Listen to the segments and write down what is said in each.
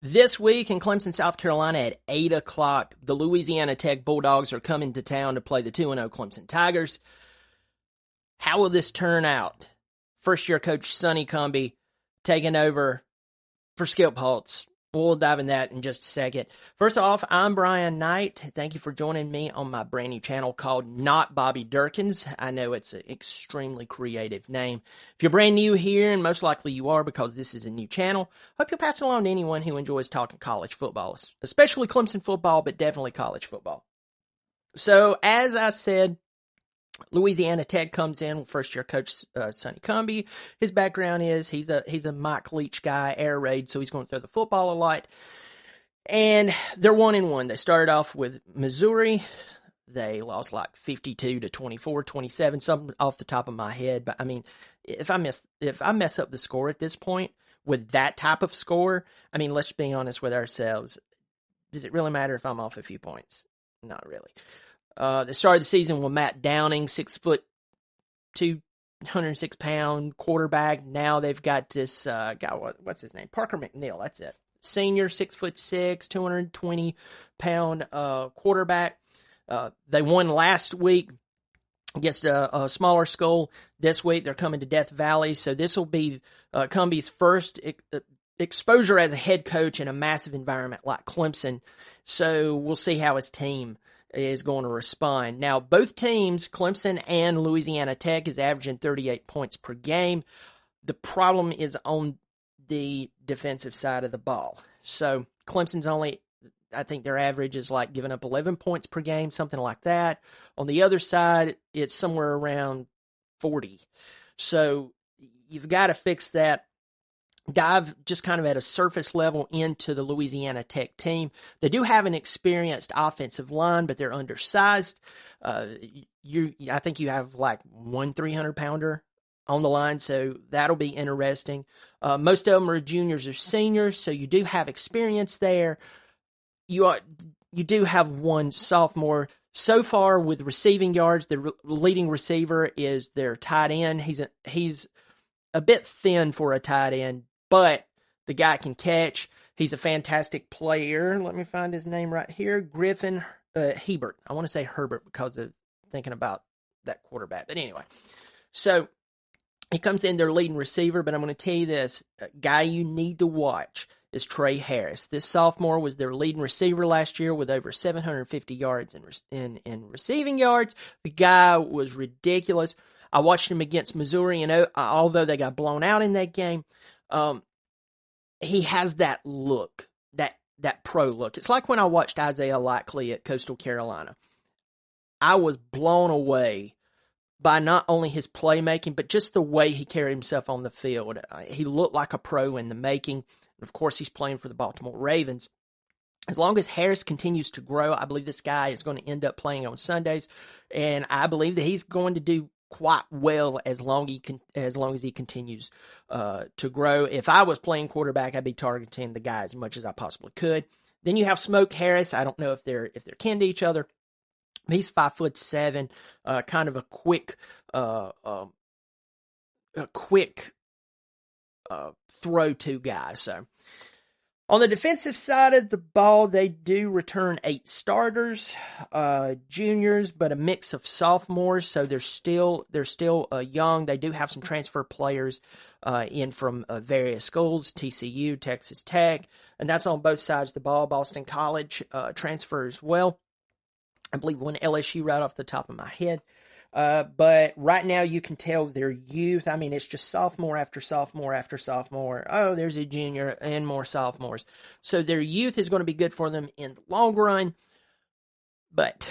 This week in Clemson, South Carolina at 8 o'clock, the Louisiana Tech Bulldogs are coming to town to play the 2-0 Clemson Tigers. How will this turn out? First-year coach Sonny Cumbie taking over for Skip Holtz. We'll dive in that in just a second. First off, I'm Brian Knight. Thank you for joining me on my brand new channel called Not Bobby Durkins. I know it's an extremely creative name. If you're brand new here, and most likely you are because this is a new channel, hope you'll pass it along to anyone who enjoys talking college football, especially Clemson football, but definitely college football. So, as I said, Louisiana Tech comes in, first-year coach Sonny Cumbie. His background is he's a Mike Leach guy, air raid, so he's going to throw the football a lot. And they're 1-1. They started off with Missouri. They lost like 52-24, 27, something off the top of my head. But I mean, if I mess up the score at this point with that type of score, I mean, let's be honest with ourselves. Does it really matter if I'm off a few points? Not really. They started the season with Matt Downing, 6'2", 206-pound quarterback. Now they've got this guy, what's his name? Parker McNeil, that's it. Senior, 6'6", 220-pound quarterback. They won last week against a smaller school. This week they're coming to Death Valley, so this will be Cumbie's first exposure as a head coach in a massive environment like Clemson. So we'll see how his team is going to respond. Now, both teams, Clemson and Louisiana Tech, is averaging 38 points per game. The problem is on the defensive side of the ball. So Clemson's only, I think their average is like giving up 11 points per game, something like that. On the other side, it's somewhere around 40. So you've got to fix that. Dive just kind of at a surface level into the Louisiana Tech team. They do have an experienced offensive line, but they're undersized. I think you have like one 300-pounder on the line, so that'll be interesting. Most of them are juniors or seniors, so you do have experience there. You do have one sophomore. So far with receiving yards, the leading receiver is their tight end. He's a bit thin for a tight end, but the guy can catch. He's a fantastic player. Let me find his name right here. Griffin Hebert. I want to say Herbert because of thinking about that quarterback. But anyway, so he comes in their leading receiver, but I'm going to tell you this. A guy you need to watch is Tre Harris. This sophomore was their leading receiver last year with over 750 yards in receiving yards. The guy was ridiculous. I watched him against Missouri, and although they got blown out in that game, he has that look, that pro look. It's like when I watched Isaiah Likely at Coastal Carolina. I was blown away by not only his playmaking, but just the way he carried himself on the field. He looked like a pro in the making. And of course, he's playing for the Baltimore Ravens. As long as Harris continues to grow, I believe this guy is going to end up playing on Sundays, and I believe that he's going to do quite well as long as he continues to grow. If I was playing quarterback, I'd be targeting the guy as much as I possibly could. Then you have Smoke Harris. I don't know if they're kin to each other. He's 5'7", kind of a quick throw to guy. So on the defensive side of the ball, they do return 8 starters, juniors, but a mix of sophomores. So they're still young. They do have some transfer players in from various schools, TCU, Texas Tech, and that's on both sides of the ball. Boston College transfer as well. I believe one LSU right off the top of my head. But right now you can tell their youth. I mean, it's just sophomore after sophomore after sophomore. Oh, there's a junior and more sophomores. So their youth is going to be good for them in the long run. But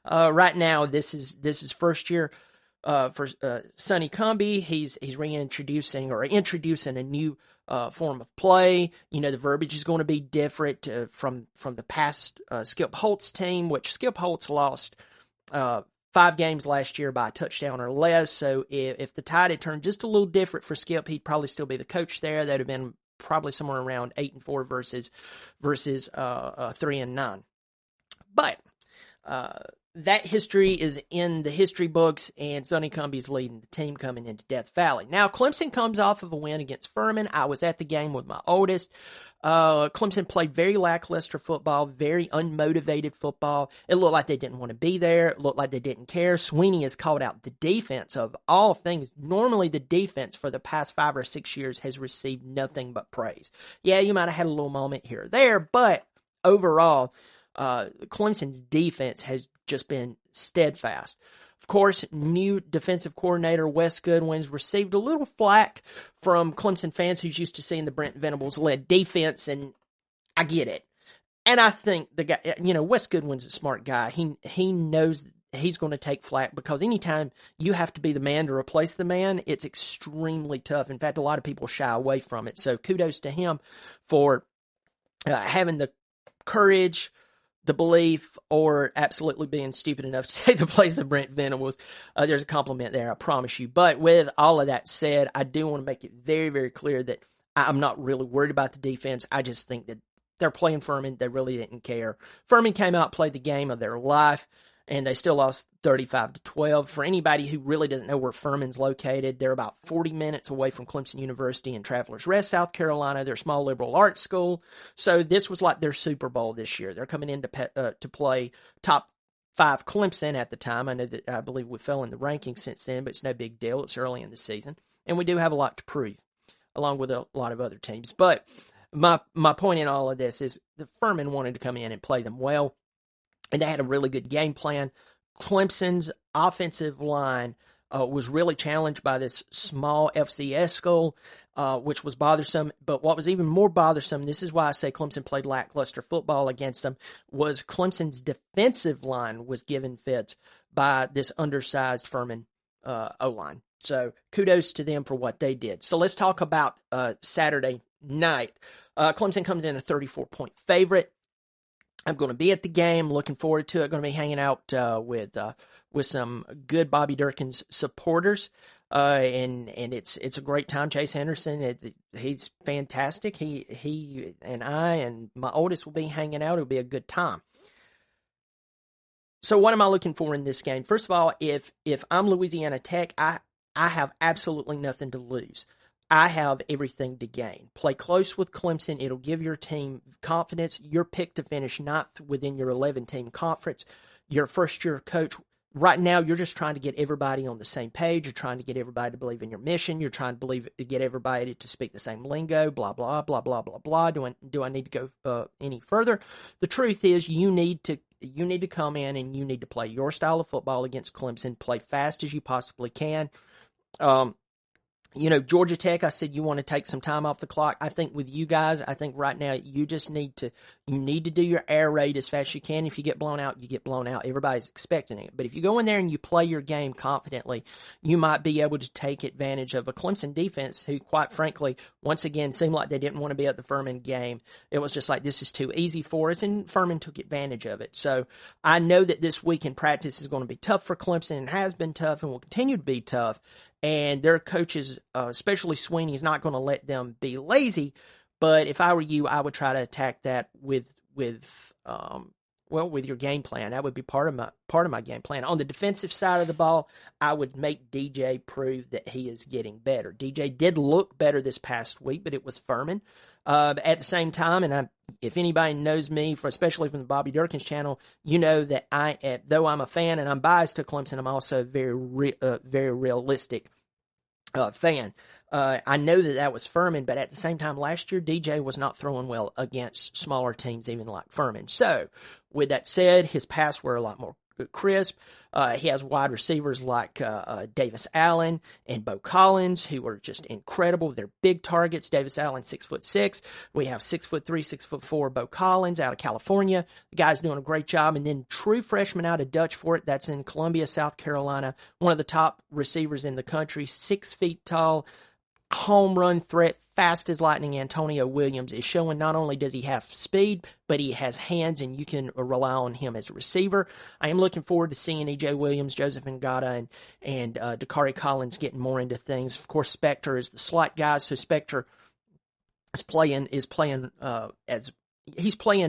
right now, this is first year for Sonny Cumbie. He's introducing a new form of play. You know, the verbiage is going to be different from the past Skip Holtz team, which Skip Holtz lost 5 games last year by a touchdown or less. So if the tide had turned just a little different for Skip, he'd probably still be the coach there. That'd have been probably somewhere around 8-4 versus 3-9. But that history is in the history books, and Sonny Cumbie is leading the team coming into Death Valley. Now, Clemson comes off of a win against Furman. I was at the game with my oldest. Clemson played very lackluster football, very unmotivated football. It looked like they didn't want to be there. It looked like they didn't care. Sweeney has called out the defense of all things. Normally, the defense for the past 5 or 6 years has received nothing but praise. Yeah, you might have had a little moment here or there, but overall, Clemson's defense has just been steadfast. Of course, new defensive coordinator Wes Goodwin's received a little flack from Clemson fans who's used to seeing the Brent Venables-led defense, and I get it. And I think the guy, Wes Goodwin's a smart guy. He knows he's going to take flack because anytime you have to be the man to replace the man, it's extremely tough. In fact, a lot of people shy away from it. So kudos to him for having the courage, the belief, or absolutely being stupid enough to take the place of Brent Venables. There's a compliment there, I promise you. But with all of that said, I do want to make it very, very clear that I'm not really worried about the defense. I just think that they're playing Furman. They really didn't care. Furman came out, played the game of their life, and they still lost 35-12. For anybody who really doesn't know where Furman's located, they're about 40 minutes away from Clemson University in Travelers Rest, South Carolina. They're a small liberal arts school. So this was like their Super Bowl this year. They're coming in to play top 5 Clemson at the time. I believe we fell in the rankings since then, but it's no big deal. It's early in the season. And we do have a lot to prove, along with a lot of other teams. But my point in all of this is the Furman wanted to come in and play them well, and they had a really good game plan. Clemson's offensive line was really challenged by this small FCS school, which was bothersome. But what was even more bothersome, this is why I say Clemson played lackluster football against them, was Clemson's defensive line was given fits by this undersized Furman O-line. So kudos to them for what they did. So let's talk about Saturday night. Clemson comes in a 34-point favorite. I'm going to be at the game, looking forward to it. Going to be hanging out with some good Bobby Durkin's supporters, and it's a great time. Chase Henderson, he's fantastic. He and I and my oldest will be hanging out. It'll be a good time. So what am I looking for in this game? First of all, if I'm Louisiana Tech, I have absolutely nothing to lose. I have everything to gain. Play close with Clemson. It'll give your team confidence. You're picked to finish ninth within your 11-team conference. Your first-year coach, right now, you're just trying to get everybody on the same page. You're trying to get everybody to believe in your mission. You're trying to get everybody to speak the same lingo, blah, blah, blah, blah, blah, blah. Do I need to go any further? The truth is you need to come in and you need to play your style of football against Clemson. Play fast as you possibly can. Georgia Tech, I said you want to take some time off the clock. I think with you guys, I think right now you just need to do your air raid as fast as you can. If you get blown out, you get blown out. Everybody's expecting it. But if you go in there and you play your game confidently, you might be able to take advantage of a Clemson defense who, quite frankly, once again, seemed like they didn't want to be at the Furman game. It was just like, this is too easy for us, and Furman took advantage of it. So I know that this week in practice is going to be tough for Clemson, and has been tough and will continue to be tough. And their coaches, especially Sweeney, is not going to let them be lazy. But if I were you, I would try to attack that with your game plan. That would be part of my game plan. On the defensive side of the ball, I would make DJ prove that he is getting better. DJ did look better this past week, but it was Furman. At the same time, and if anybody knows me, especially from the Bobby Durkin's channel, you know that though I'm a fan and I'm biased to Clemson, I'm also a very realistic fan. I know that was Furman, but at the same time, last year, DJ was not throwing well against smaller teams, even like Furman. So, with that said, his passes were a lot more crisp. He has wide receivers like Davis Allen and Bo Collins, who are just incredible. They're big targets. Davis Allen, 6'6". We have 6'3", 6'4" Bo Collins out of California. The guy's doing a great job. And then true freshman out of Dutch Fort, that's in Columbia, South Carolina. One of the top receivers in the country, 6 feet tall, home run threat, fast as lightning. Antonio Williams is showing not only does he have speed, but he has hands, and you can rely on him as a receiver. I am looking forward to seeing E.J. Williams, Joseph Ngata, and Dakari Collins getting more into things. Of course, Spector is the slot guy, so Spector is playing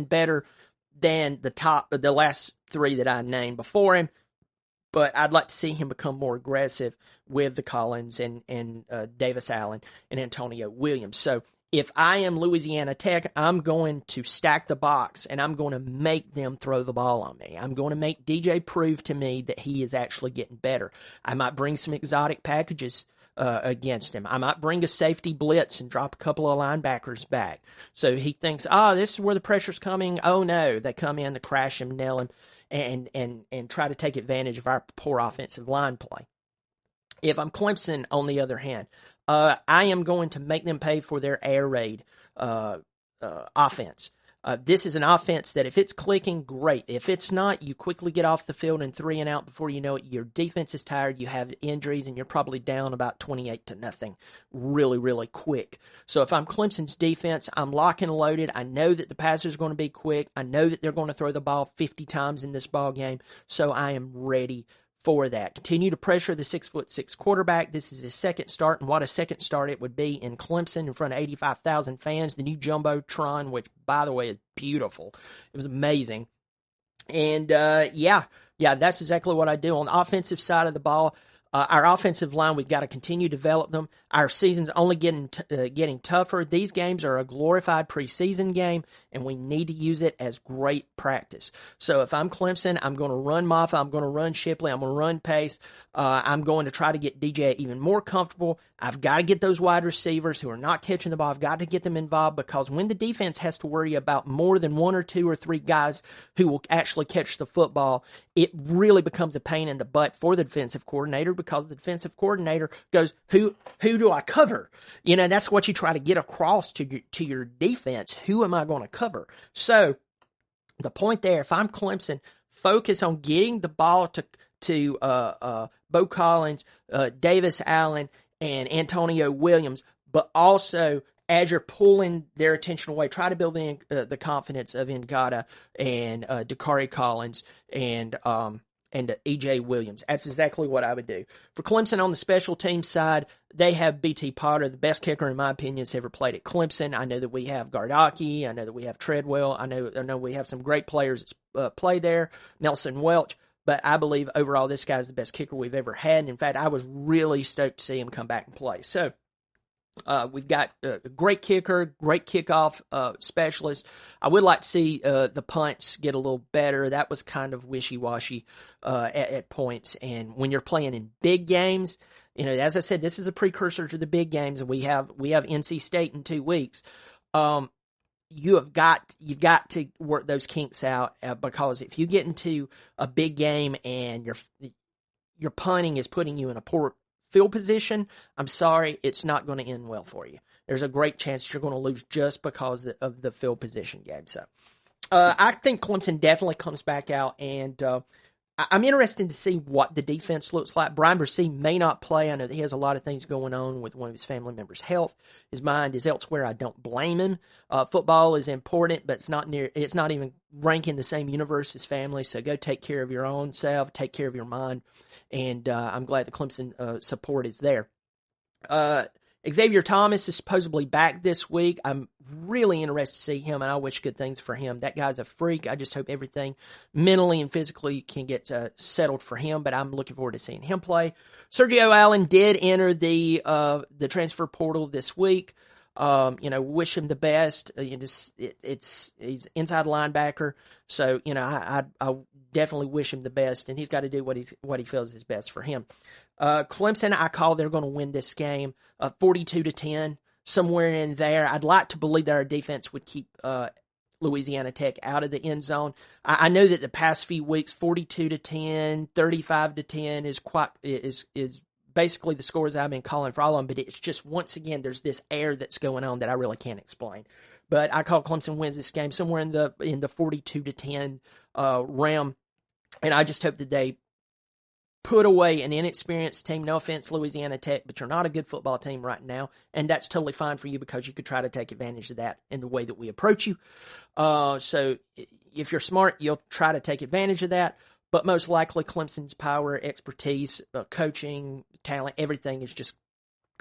better than the last three that I named before him. But I'd like to see him become more aggressive with the Collins and Davis Allen and Antonio Williams. So if I am Louisiana Tech, I'm going to stack the box and I'm going to make them throw the ball on me. I'm going to make DJ prove to me that he is actually getting better. I might bring some exotic packages against him. I might bring a safety blitz and drop a couple of linebackers back. So he thinks, this is where the pressure's coming. Oh no, they come in to crash him, nail him, and try to take advantage of our poor offensive line play. If I'm Clemson, on the other hand, I am going to make them pay for their air raid offense. This is an offense that if it's clicking, great. If it's not, you quickly get off the field and 3 and out before you know it. Your defense is tired, you have injuries, and you're probably down about 28-0 really, really quick. So if I'm Clemson's defense, I'm lock and loaded. I know that the passers are going to be quick. I know that they're going to throw the ball 50 times in this ball game, so I am ready for that. Continue to pressure the 6'6" quarterback. This is his second start, and what a second start it would be in Clemson in front of 85,000 fans. The new Jumbotron, which, by the way, is beautiful. It was amazing. And, yeah, that's exactly what I do. On the offensive side of the ball, our offensive line, we've got to continue to develop them. Our season's only getting tougher. These games are a glorified preseason game, and we need to use it as great practice. So if I'm Clemson, I'm going to run Moffa, I'm going to run Shipley, I'm going to run Pace. I'm going to try to get DJ even more comfortable. I've got to get those wide receivers who are not catching the ball. I've got to get them involved, because when the defense has to worry about more than 1 or 2 or 3 guys who will actually catch the football, it really becomes a pain in the butt for the defensive coordinator, because the defensive coordinator goes, who do I cover? You know, that's what you try to get across to your defense. Who am I going to cover? So the point there, if I'm Clemson, focus on getting the ball to Bo Collins, Davis Allen, and Antonio Williams, but also as you're pulling their attention away, try to build the confidence of Ngata and Dakari Collins and E.J. Williams. That's exactly what I would do. For Clemson on the special team side, they have B.T. Potter, the best kicker, in my opinion, has ever played at Clemson. I know that we have Gardocki. I know that we have Treadwell. I know we have some great players that play there, Nelson Welch. But I believe overall this guy's the best kicker we've ever had. And in fact, I was really stoked to see him come back and play. So we've got a great kicker, great kickoff specialist. I would like to see the punts get a little better. That was kind of wishy-washy at points. And when you're playing in big games, you know, as I said, this is a precursor to the big games, and we have NC State in 2 weeks. You've got to work those kinks out, because if you get into a big game and your punting is putting you in a poor field position, I'm sorry, it's not going to end well for you. There's a great chance you're going to lose just because of the field position game. So I think Clemson definitely comes back out, and I'm interested to see what the defense looks like. Brian Bresee may not play. I know that he has a lot of things going on with one of his family members' health. His mind is elsewhere. I don't blame him. Football is important, but it's not even ranking the same universe as family. So go take care of your own self, take care of your mind, and I'm glad the Clemson support is there. Xavier Thomas is supposedly back this week. I'm really interested to see him, and I wish good things for him. That guy's a freak. I just hope everything mentally and physically can get settled for him, but I'm looking forward to seeing him play. Sergio Allen did enter the transfer portal this week. Wish him the best. He's inside linebacker, so I definitely wish him the best, and he's got to do what he feels is best for him. Clemson, I call they're going to win this game 42-10, somewhere in there. I'd like to believe that our defense would keep Louisiana Tech out of the end zone. I know that the past few weeks, 42-10, 35-10 is basically the scores I've been calling for all of them, but it's just, once again, there's this air that's going on that I really can't explain. But I call Clemson wins this game somewhere in the 42-10 realm, and I just hope that they put away an inexperienced team. No offense, Louisiana Tech, but you're not a good football team right now, and that's totally fine for you, because you could try to take advantage of that in the way that we approach you. So if you're smart, you'll try to take advantage of that, but most likely Clemson's power, expertise, coaching, talent, everything is just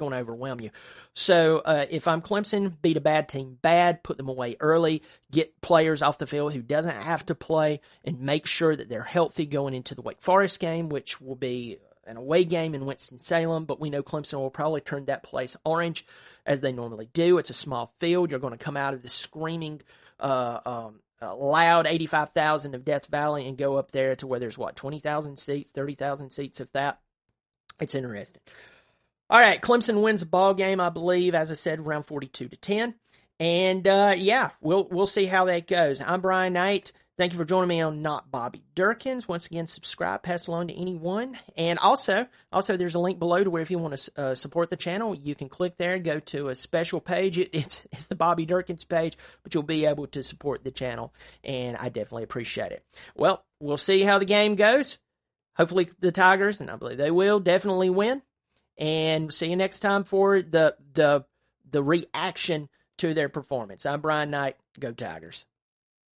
going to overwhelm you. So if I'm Clemson, beat a bad team bad, put them away early, get players off the field who doesn't have to play, and make sure that they're healthy going into the Wake Forest game, which will be an away game in Winston-Salem, but we know Clemson will probably turn that place orange as they normally do. It's a small field. You're going to come out of the screaming, loud 85,000 of Death Valley and go up there to where there's 20,000 seats, 30,000 seats, if that. It's interesting. All right, Clemson wins the ball game, I believe, as I said, around 42-10. And we'll see how that goes. I'm Brian Knight. Thank you for joining me on Not Bobby Durkins. Once again, subscribe, pass along to anyone. And also there's a link below to where if you want to support the channel, you can click there and go to a special page. It's the Bobby Durkins page, but you'll be able to support the channel, and I definitely appreciate it. Well, we'll see how the game goes. Hopefully the Tigers, and I believe they will, definitely win. And see you next time for the reaction to their performance. I'm Brian Knight. Go Tigers.